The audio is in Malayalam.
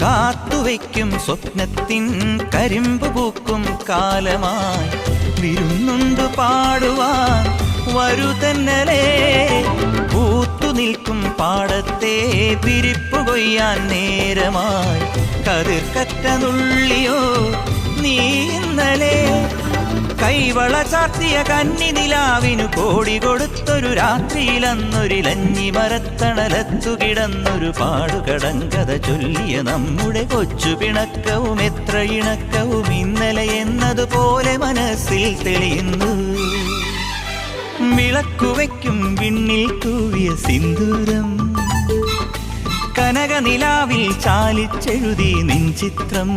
കാത്തുവയ്ക്കും സ്വപ്നത്തിൻ കരിമ്പ് പൂക്കും കാലമായി വിരുന്നുണ്ട് പാടുവാൻ വരുതന്നലേ പൂത്തു നിൽക്കും പാടത്തെ പിരിപ്പു കൊയ്യാൻ നേരമായി കതിർക്കറ്റ നുള്ളിയോ നീ ഇന്നലെ കൈവള ചാർത്തിയ കന്നി നിലാവിനു കോടി കൊടുത്തൊരു രാത്രിയിലന്നൊരിലഞ്ഞി മരത്തണലത്തു കിടന്നൊരു പാടുകടങ്കഥ ചൊല്ലിയ നമ്മുടെ കൊച്ചു പിണക്കവും എത്ര ഇണക്കവും ഇന്നലെ എന്നതുപോലെ മനസ്സിൽ തെളിയുന്നു വിളക്കുവയ്ക്കും വിണ്ണിൽ തൂവിയ സിന്ദൂരം കനകനിലാവിൽ ചാലിച്ചെഴുതി നിൻ ചിത്രം